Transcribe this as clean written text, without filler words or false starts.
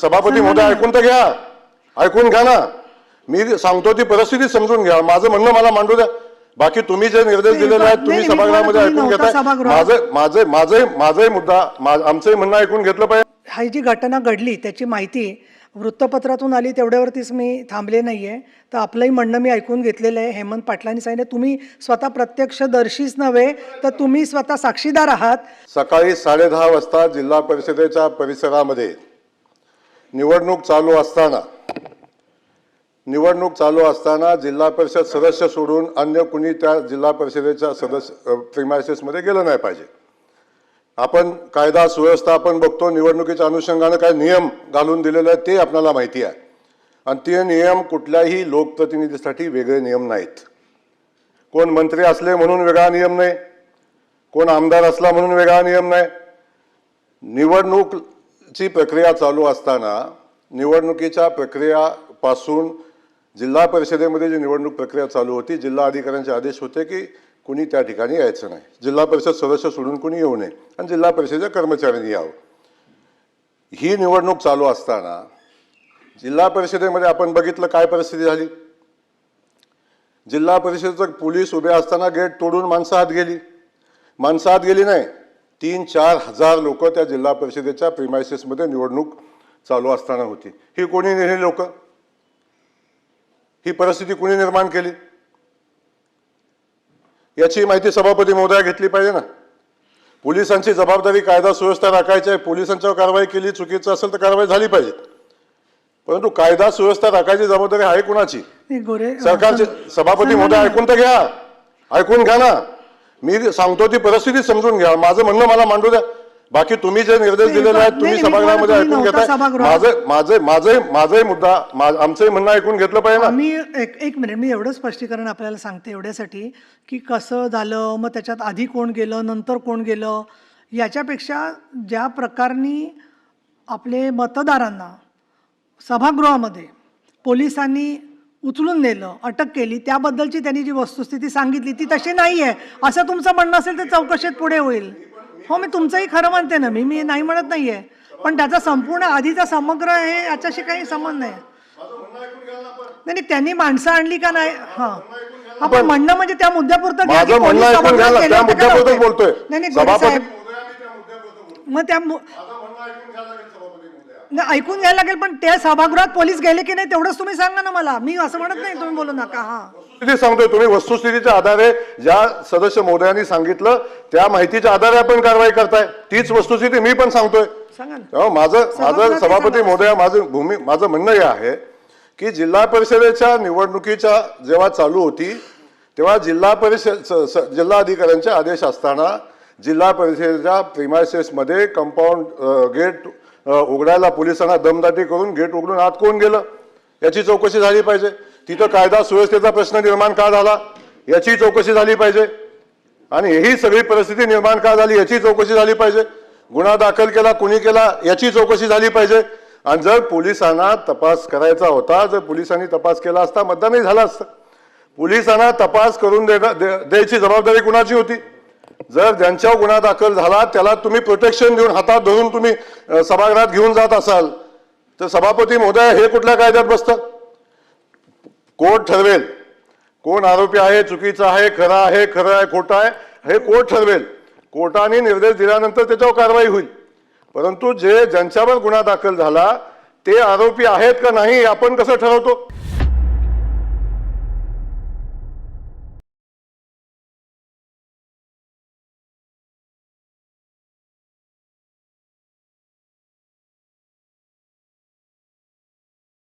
सभापती महोदय ऐकून तर घ्या, ऐकून घ्या ना. मी सांगतो ती परिस्थिती समजून घ्या. माझं म्हणणं मला मांडू द्या. बाकी तुम्ही जे निर्देश दिलेले आहेत तुम्ही सभागृहामध्ये ऐकून घेताय. माझाही मुद्दा आमचंही म्हणणं ऐकून घेतलं पाहिजे. ही जी घटना घडली त्याची माहिती वृत्तपत्रातून आली तेवढ्यावरतीच मी थांबले नाहीये. तर आपलंही म्हणणं मी ऐकून घेतलेलं आहे. हेमंत पाटलांनी सांगितलं तुम्ही स्वतः प्रत्यक्षदर्शीच नव्हे तर तुम्ही स्वतः साक्षीदार आहात. सकाळी 10:30 वाजता जिल्हा परिषदेच्या परिसरामध्ये निवडणूक चालू असताना जिल्हा परिषद सदस्य सोडून अन्य कुणी त्या जिल्हा परिषदेच्या सदस्य प्रिमायसेसमध्ये गेलं नाही पाहिजे. आपण कायदा सुव्यवस्था आपण बघतो. निवडणुकीच्या अनुषंगाने काय नियम घालून दिलेले आहेत ते आपल्याला माहिती आहे. आणि ते नियम कुठल्याही लोकप्रतिनिधीसाठी वेगळे नियम नाहीत. कोण मंत्री असले म्हणून वेगळा नियम नाही, कोण आमदार असला म्हणून वेगळा नियम नाही. निवडणुकीची प्रक्रिया चालू असताना निवडणुकीच्या प्रक्रियापासून जिल्हा परिषदेमध्ये जी निवडणूक प्रक्रिया चालू होती, जिल्हा अधिकाऱ्यांचे आदेश होते की कुणी त्या ठिकाणी यायचं नाही, जिल्हा परिषद सदस्य सोडून कुणी येऊ नये आणि जिल्हा परिषदेच्या कर्मचाऱ्यांनी यावं. ही निवडणूक चालू असताना जिल्हा परिषदेमध्ये आपण बघितलं काय परिस्थिती झाली. जिल्हा परिषदेचं पोलीस उभे असताना गेट तोडून माणसं आत गेली नाही. 3-4 हजार लोक त्या जिल्हा परिषदेच्या प्रिमायसेसमध्ये निवडणूक चालू असताना होती. ही कोणी नेली लोक? ही परिस्थिती कोणी निर्माण केली? याची माहिती सभापती महोदया घेतली पाहिजे ना. पोलिसांची जबाबदारी कायदा सुव्यवस्था राखायची आहे. पोलिसांच्यावर कारवाई केली, चुकीचं असेल तर कारवाई झाली पाहिजे. परंतु कायदा सुव्यवस्था राखायची जबाबदारी आहे कुणाची? सरकारची. सभापती महोदय ऐकून तर घ्या, ऐकून घ्या ना. मी सांगतो ती परिस्थिती समजून घ्या. माझं म्हणणं मला मांडू द्या. बाकी तुम्ही जे निर्देश दिलेले आहेत तुम्ही सभागृहामध्ये ऐकून घेताय. माझाही मुद्दा आमचंही म्हणणं ऐकून घेतलं पाहिजे ना. मी एक मिनिट मी एवढं स्पष्टीकरण आपल्याला सांगते एवढ्यासाठी की कसं झालं, मग त्याच्यात आधी कोण गेलं नंतर कोण गेलं, याच्यापेक्षा ज्या प्रकाराने आपले मतदारांना सभागृहामध्ये पोलिसांनी उचलून नेलं, अटक केली, त्याबद्दलची त्यांनी जी वस्तुस्थिती सांगितली ती तशी नाही आहे असं तुमचं म्हणणं असेल तर चौकशीत पुढे होईल. हो, मी तुमचंही खरं म्हणते ना. मी नाही म्हणत नाहीये, पण त्याचा संपूर्ण आधीचा समग्र हे याच्याशी काही संबंध नाही. नाही त्यांनी माणसं आणली का नाही. हा आपण म्हणणं म्हणजे त्या मुद्द्यापुरतं बोलतोय. मग त्या ऐकून घ्यायला लागेल. पण त्या सभागृहात पोलीस गेले की नाही तेवढंच तुम्ही सांगा ना मला. मी असं म्हणत नाही, तुम्ही बोलू नका. हा सांगतोय तुम्ही वस्तुस्थितीच्या आधारे ज्या सदस्य महोदयांनी सांगितलं त्या माहितीच्या आधारे आपण कारवाई करताय. तीच वस्तुस्थिती मी पण सांगतोय. माझं सभापती महोदया माझं म्हणणं हे आहे की जिल्हा परिषदेच्या निवडणुकीच्या जेव्हा चालू होती तेव्हा जिल्हा अधिकाऱ्यांचे आदेश असताना जिल्हा परिषदेच्या प्रिमायसेसमध्ये कंपाऊंड गेट उघडायला पोलिसांना दमदाटी करून गेट उघडून आत कोण गेलं याची चौकशी झाली पाहिजे. तिथं कायदा सुव्यवस्थेचा प्रश्न निर्माण का झाला याची चौकशी झाली पाहिजे. आणि ही सगळी परिस्थिती निर्माण का झाली याची चौकशी झाली पाहिजे. गुन्हा दाखल केला कुणी केला याची चौकशी झाली पाहिजे. आणि जर पोलिसांना तपास करायचा होता, जर पोलिसांनी तपास केला असता मतदानही झालं असतं. पोलिसांना तपास करून द्यायची जबाबदारी कुणाची होती? जर ज्यांच्यावर गुन्हा दाखल झाला त्याला तुम्ही प्रोटेक्शन देऊन हातात धरून तुम्ही सभागृहात घेऊन जात असाल तर सभापती महोदय हे कुठल्या कायद्यात बसतं? कोर्ट ठरवेल कोण आरोपी आहे, चुकीचा आहे, खरं आहे, खोटं आहे हे कोर्ट ठरवेल. कोर्टाने निर्देश दिल्यानंतर त्याच्यावर कारवाई होईल. परंतु ज्यांच्यावर गुन्हा दाखल झाला ते आरोपी आहेत का नाही आपण कसं ठरवतो?